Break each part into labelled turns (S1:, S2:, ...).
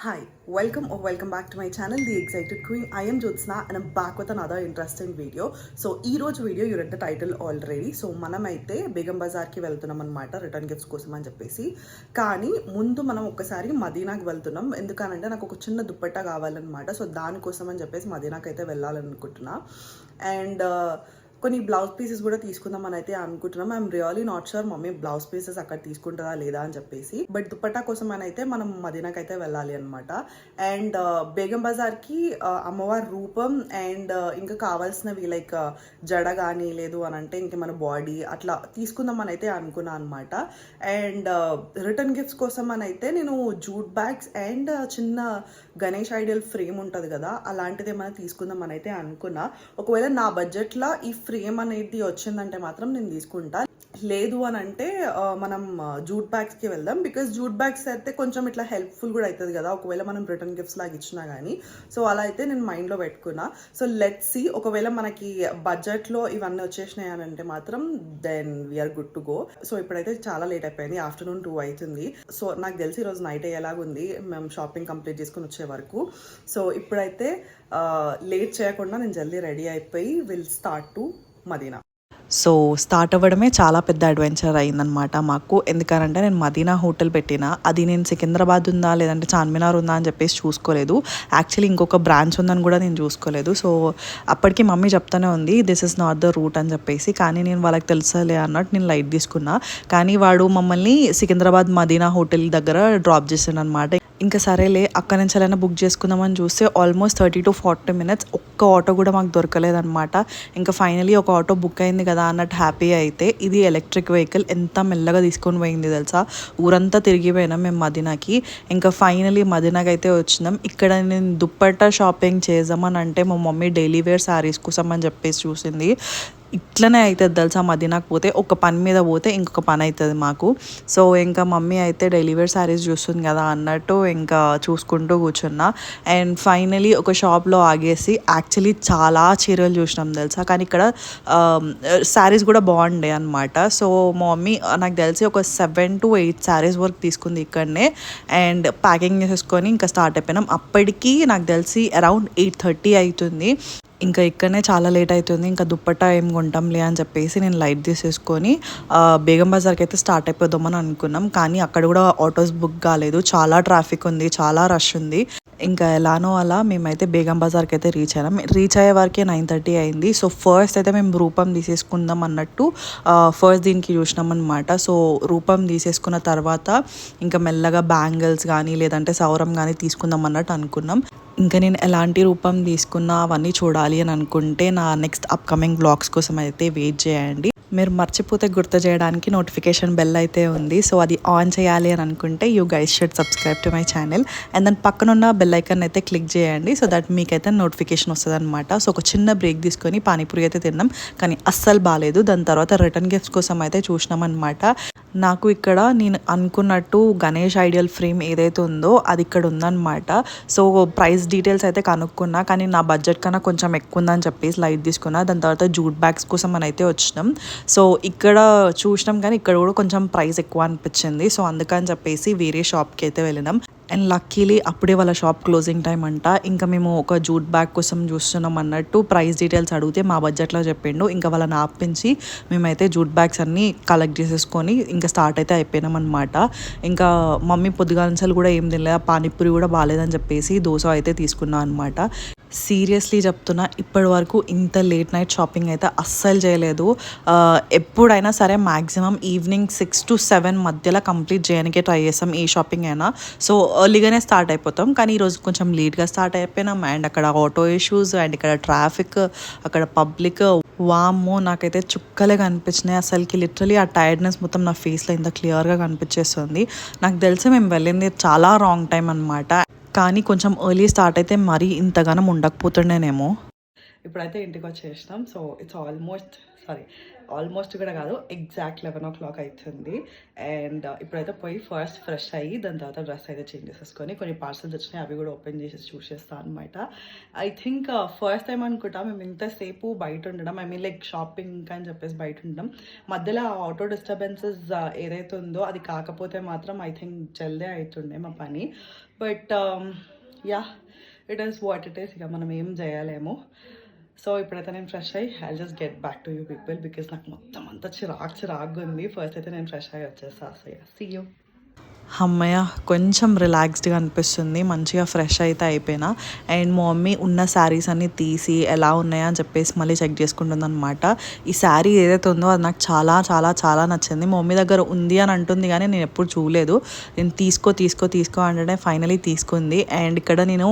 S1: Hi, welcome back to my channel, The Excited Queen. I am Jyotsna and I'm back with another interesting video. So, ee roju video you read the title already. So, manamaithe Begum Bazaar ki veltunam annamata return gifts kosam ani cheppesi. Kaani mundu manam okkasari Madina ki veltunam endukanante naku oka chinna dupatta kavalannamata. So, dani kosam ani cheppesi Madina ki aithe vellalanuntunna. And కొన్ని blouse pieces కూడా తీసుకుందామని అయితే అనుకుంటున్నాం. I'm really not sure mummy blouse pieces అక్కడ తీసుకుంటుందా లేదా అని చెప్పేసి. But dupatta కోసం అని అయితే మనం మదీనాకి అయితే వెళ్ళాలి అనమాట. అండ్ బేగం బజార్కి అమ్మవారి రూపం అండ్ ఇంకా కావాల్సినవి లైక్ జడ కానీ లేదు అని అంటే ఇంక మన బాడీ అట్లా తీసుకుందామని అయితే అనుకున్నాను అనమాట. అండ్ రిటర్న్ గిఫ్ట్స్ కోసం అని అయితే నేను జూట్ బ్యాగ్స్ అండ్ చిన్న గణేష్ ఐడియల్ ఫ్రేమ్ ఉంటుంది కదా, అలాంటిది ఏమైనా తీసుకుందామని అయితే అనుకున్నా. ఒకవేళ నా బడ్జెట్లో ఈ ఫ్రేమ్ అనేది వచ్చిందంటే మాత్రం నేను తీసుకుంటా. లేదు అని అంటే మనం జూట్ బ్యాగ్స్కి వెళ్దాం. బికాస్ జూట్ బ్యాగ్స్ అయితే కొంచెం ఇట్లా హెల్ప్ఫుల్ కూడా అవుతుంది కదా ఒకవేళ మనం రిటర్న్ గిఫ్ట్స్ లాగా ఇచ్చినా కానీ. సో అలా అయితే నేను మైండ్లో పెట్టుకున్నా. సో లెట్స్ సీ, ఒకవేళ మనకి బడ్జెట్లో ఇవన్నీ వచ్చేసినాయి అని అంటే మాత్రం then we are good to go. So ఇప్పుడైతే చాలా లేట్ అయిపోయింది, ఆఫ్టర్నూన్ 2 అవుతుంది. సో నాకు తెలిసి ఈరోజు నైట్ అయ్యేలాగుంది మేము షాపింగ్ కంప్లీట్ చేసుకుని వచ్చే వరకు. సో ఇప్పుడైతే లేట్ చేయకుండా నేను జల్దీ రెడీ అయిపోయి will start to Medina.
S2: So start అవ్వడమే చాలా పెద్ద అడ్వెంచర్ అయిందనమాట మాకు. ఎందుకనంటే నేను మదీనా హోటల్ పెట్టిన, అది నేను సికింద్రాబాద్ ఉందా లేదంటే చార్మినార్ ఉందా అని చెప్పేసి చూసుకోలేదు. యాక్చువల్లీ ఇంకొక బ్రాంచ్ ఉందని కూడా నేను చూసుకోలేదు. సో అప్పటికి మమ్మీ చెప్తానే ఉంది this is not the route అని చెప్పేసి. కానీ నేను వాళ్ళకి తెలుసలే అన్నట్టు నేను లైట్ తీసుకున్నా. కానీ వాడు మమ్మల్ని సికింద్రాబాద్ మదీనా హోటల్ దగ్గర డ్రాప్ చేసాను అనమాట. ఇంకా సరేలే అక్కడి నుంచి ఎలా బుక్ చేసుకుందామని చూస్తే ఆల్మోస్ట్ 30 to 40 minutes ఒక్క ఆటో కూడా మాకు దొరకలేదనమాట. ఇంకా ఫైనలీ ఒక ఆటో బుక్ అయింది కదా అన్నట్టు హ్యాపీ అయితే, ఇది ఎలక్ట్రిక్ వెహికల్ ఎంత మెల్లగా తీసుకొని పోయింది తెలుసా. ఊరంతా తిరిగిపోయినాం మేము మదీనాకి. ఇంకా ఫైనలీ మదీనాకి అయితే వచ్చినాం. ఇక్కడ నేను దుప్పట్టా షాపింగ్ చేద్దామని అంటే మా మమ్మీ డైలీ వేర్ శారీస్ కోసం అని చెప్పేసి చూసింది. ఇట్లనే అవుతుంది తెలుసా, మదీనాకు పోతే ఒక పని మీద పోతే ఇంకొక పని అవుతుంది మాకు. సో ఇంకా మమ్మీ అయితే డైలీ వేర్ శారీస్ చూస్తుంది కదా అన్నట్టు ఇంకా చూసుకుంటూ కూర్చున్నా. అండ్ ఫైనలీ ఒక షాప్లో ఆగేసి యాక్చువల్లీ చాలా చీరలు చూసినాం తెలుసా, కానీ ఇక్కడ శారీస్ కూడా బాగుండే అనమాట. సో మా మమ్మీ నాకు తెలిసి ఒక 7 to 8 శారీస్ వరకు తీసుకుంది ఇక్కడనే. అండ్ ప్యాకింగ్ చేసేసుకొని ఇంకా స్టార్ట్ అయిపోయినాం. అప్పటికి నాకు తెలిసి అరౌండ్ 8:30 అవుతుంది. ఇంకా ఇక్కడనే చాలా లేట్ అవుతుంది, ఇంకా దుప్పట్టా ఏం కొంటాంలే అని చెప్పేసి నేను లైట్ తీసేసుకొని బేగం బజార్కి అయితే స్టార్ట్ అయిపోదామని అనుకున్నాం. కానీ అక్కడ కూడా ఆటోస్ బుక్ కాలేదు, చాలా ట్రాఫిక్ ఉంది, చాలా రష్ ఉంది. ఇంకా ఎలానో అలా మేమైతే బేగం బజార్కి అయితే రీచ్ అయినాం. రీచ్ అయ్యే వరకే 9:30 అయింది. సో ఫస్ట్ అయితే మేము రూపం తీసేసుకుందాం అన్నట్టు ఫస్ట్ దీనికి చూసినాం అనమాట. సో రూపం తీసేసుకున్న తర్వాత ఇంకా మెల్లగా బ్యాంగిల్స్ కానీ లేదంటే సౌరం కానీ తీసుకుందాం అన్నట్టు అనుకున్నాం. ఇంకా నేను ఎలాంటి రూపం తీసుకున్నా అవన్నీ చూడాలి అని అనుకుంటే నా నెక్స్ట్ అప్కమింగ్ బ్లాగ్స్ కోసం అయితే వెయిట్ చేయండి. మీరు మర్చిపోతే గుర్తు చేయడానికి నోటిఫికేషన్ బెల్ అయితే ఉంది. సో అది ఆన్ చేయాలి అని అనుకుంటే you guys should subscribe to my channel. And దాని పక్కనున్న బెల్ ఐకాన్ అయితే క్లిక్ చేయండి సో దట్ మీకైతే నోటిఫికేషన్ వస్తుంది అనమాట. సో ఒక చిన్న బ్రేక్ తీసుకొని పానీపూరి అయితే తిన్నాం, కానీ అస్సలు బాగాలేదు. దాని తర్వాత రిటర్న్ గిఫ్ట్స్ కోసం అయితే చూసినాం అనమాట. నాకు ఇక్కడ నేను అనుకున్నట్టు గణేష్ ఐడియల్ ఫ్రేమ్ ఏదైతే ఉందో అది ఇక్కడ ఉందన్నమాట. సో ప్రైస్ డీటెయిల్స్ అయితే కనుక్కున్నా, కానీ నా బడ్జెట్ కన్నా కొంచెం ఎక్కువ ఉందని చెప్పేసి లైట్ తీసుకున్నా. దాని తర్వాత జూట్ బ్యాగ్స్ కోసం అని అయితే వచ్చినాం. సో ఇక్కడ చూసినాం కానీ ఇక్కడ కూడా కొంచెం ప్రైస్ ఎక్కువ అనిపించింది. సో అందుకని చెప్పేసి వేరే షాప్కి అయితే వెళ్ళినాం. అండ్ లక్కీలీ అప్పుడే వాళ్ళ షాప్ క్లోజింగ్ టైం అంట. ఇంకా మేము ఒక జూట్ బ్యాగ్ కోసం చూస్తున్నాం అన్నట్టు ప్రైస్ డీటెయిల్స్ అడిగితే మా బడ్జెట్లో చెప్పిండు. ఇంకా వాళ్ళని ఆపించి మేమైతే జూట్ బ్యాగ్స్ అన్నీ కలెక్ట్ చేసేసుకొని ఇంకా స్టార్ట్ అయితే అయిపోయినాం అనమాట. ఇంకా మమ్మీ పొద్దుగాల కూడా ఏం తినలేదు, పానీపూరి కూడా బాగాలేదని చెప్పేసి దోశ అయితే తీసుకున్నాం అనమాట. సీరియస్లీ చెప్తున్నా, ఇప్పటి వరకు ఇంత లేట్ నైట్ షాపింగ్ అయితే అస్సలు చేయలేదు. ఎప్పుడైనా సరే మ్యాక్సిమం ఈవినింగ్ 6 to 7 మధ్యలో కంప్లీట్ చేయడానికే ట్రై చేస్తాం ఏ షాపింగ్ అయినా. సో ఎర్లీగానే స్టార్ట్ అయిపోతాం, కానీ ఈరోజు కొంచెం లేట్గా స్టార్ట్ అయిపోయినాం. అండ్ అక్కడ ఆటో ఇష్యూస్ అండ్ ఇక్కడ ట్రాఫిక్, అక్కడ పబ్లిక్, వామ్మో నాకైతే చుక్కలే కనిపించినాయి అసలుకి. లిటరలీ ఆ టైర్డ్నెస్ మొత్తం నా ఫేస్లో ఇంత క్లియర్గా కనిపించేస్తుంది. నాకు తెలిసి మేము వెళ్ళింది చాలా రాంగ్ టైం అనమాట. కానీ కొంచెం ఎర్లీ స్టార్ట్ అయితే మరీ ఇంతగానం ఉండకపోతుండేనేమో.
S1: ఇప్పుడైతే ఇంటికి వచ్చేసినాం. So it's almost sorry almost కూడా కాదు, ఎగ్జాక్ట్ 11 o'clock అవుతుంది. అండ్ ఇప్పుడైతే పోయి ఫస్ట్ ఫ్రెష్ అయ్యి దాని తర్వాత డ్రెస్ అయితే చేంజ్ చేసేసుకొని కొన్ని పార్సల్స్ వచ్చినాయి, అవి కూడా ఓపెన్ చేసి చూసేస్తాను అనమాట. ఐ థింక్ ఫస్ట్ టైం అనుకుంటా మేము ఇంతసేపు బయట ఉండడం, ఐ మీన్ లైక్ షాపింగ్ అని చెప్పేసి బయట ఉండడం. మధ్యలో ఆ ఆటో డిస్టర్బెన్సెస్ ఏదైతే ఉందో అది కాకపోతే మాత్రం ఐ థింక్ జల్దే అవుతుండే మా పని. But yeah, it is what it is, ఇక మనం ఏం చేయలేము. సో ఇప్పుడైతే నేను ఫ్రెష్ అయ్యి I just get back to you people, because నాకు మొత్తం అంతా చిరాకుగా ఉంది. ఫస్ట్ అయితే నేను ఫ్రెష్ అయ్యి వచ్చేస్తా. So yeah, see you.
S2: అమ్మయ్య, కొంచెం రిలాక్స్డ్గా అనిపిస్తుంది, మంచిగా ఫ్రెష్ అయితే అయిపోయినా. అండ్ మా మమ్మీ ఉన్న శారీస్ అన్నీ తీసి ఎలా ఉన్నాయా అని చెప్పేసి మళ్ళీ చెక్ చేసుకుంటుంది అనమాట. ఈ శారీ ఏదైతే ఉందో అది నాకు చాలా చాలా చాలా నచ్చింది. మా మమ్మీ దగ్గర ఉంది అని అంటుంది కానీ నేను ఎప్పుడు చూడలేదు. నేను తీసుకో అంటే ఫైనలీ తీసుకుంది. అండ్ ఇక్కడ నేను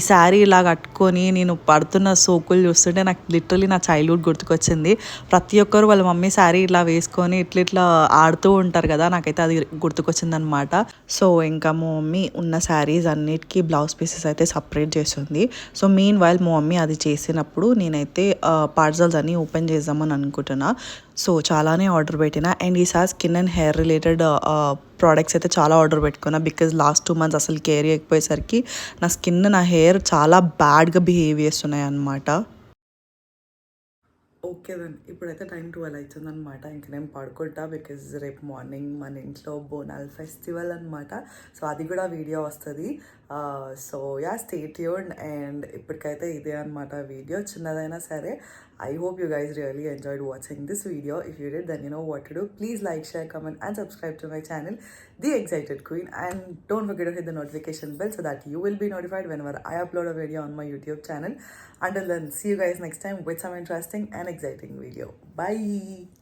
S2: ఈ శారీ ఇలా కట్టుకొని నేను పడుతున్న సోకులు చూస్తుంటే నాకు లిటరలీ నా చైల్డ్హుడ్ గుర్తుకొచ్చింది. ప్రతి ఒక్కరు వాళ్ళ మమ్మీ శారీ ఇలా వేసుకొని ఇట్లా ఆడుతూ ఉంటారు కదా, నాకైతే అది గుర్తుకొచ్చింది అనమాట. సో ఇంకా మా మమ్మీ ఉన్న శారీస్ అన్నిటికీ బ్లౌజ్ పీసెస్ అయితే సపరేట్ చేస్తుంది. సో మీన్ వైల్ మా మమ్మీ అది చేసినప్పుడు నేనైతే పార్సల్స్ అన్నీ ఓపెన్ చేద్దామని అనుకుంటున్నా. సో చాలానే ఆర్డర్ పెట్టిన. అండ్ ఈసారి skin and hair related products అయితే చాలా ఆర్డర్ పెట్టుకున్నా, బికాజ్ లాస్ట్ 2 months అసలు కేర్ చేయకపోయేసరికి నా స్కిన్ నా హెయిర్ చాలా బ్యాడ్గా బిహేవ్ చేస్తున్నాయి అన్నమాట.
S1: ఓకే దెన్, ఇప్పుడైతే టైం 12 అవుతుంది అనమాట. ఇంక నేను పడుకుంటా, బికాజ్ రేపు మార్నింగ్ మన ఇంట్లో బోనాల్ ఫెస్టివల్ అనమాట. సో అది కూడా వీడియో వస్తుంది. So yeah, stay tuned. And ఇప్పటికైతే ఇదే అనమాట వీడియో, చిన్నదైనా సరే. I hope you guys really enjoyed watching this video. If you did, then you know what to do. Please like, share, comment and subscribe to my channel, The Excited Queen. And don't forget to hit the notification bell so that you will be notified whenever I upload a video on my YouTube channel. Until then, see you guys next time with some interesting and exciting video. Bye!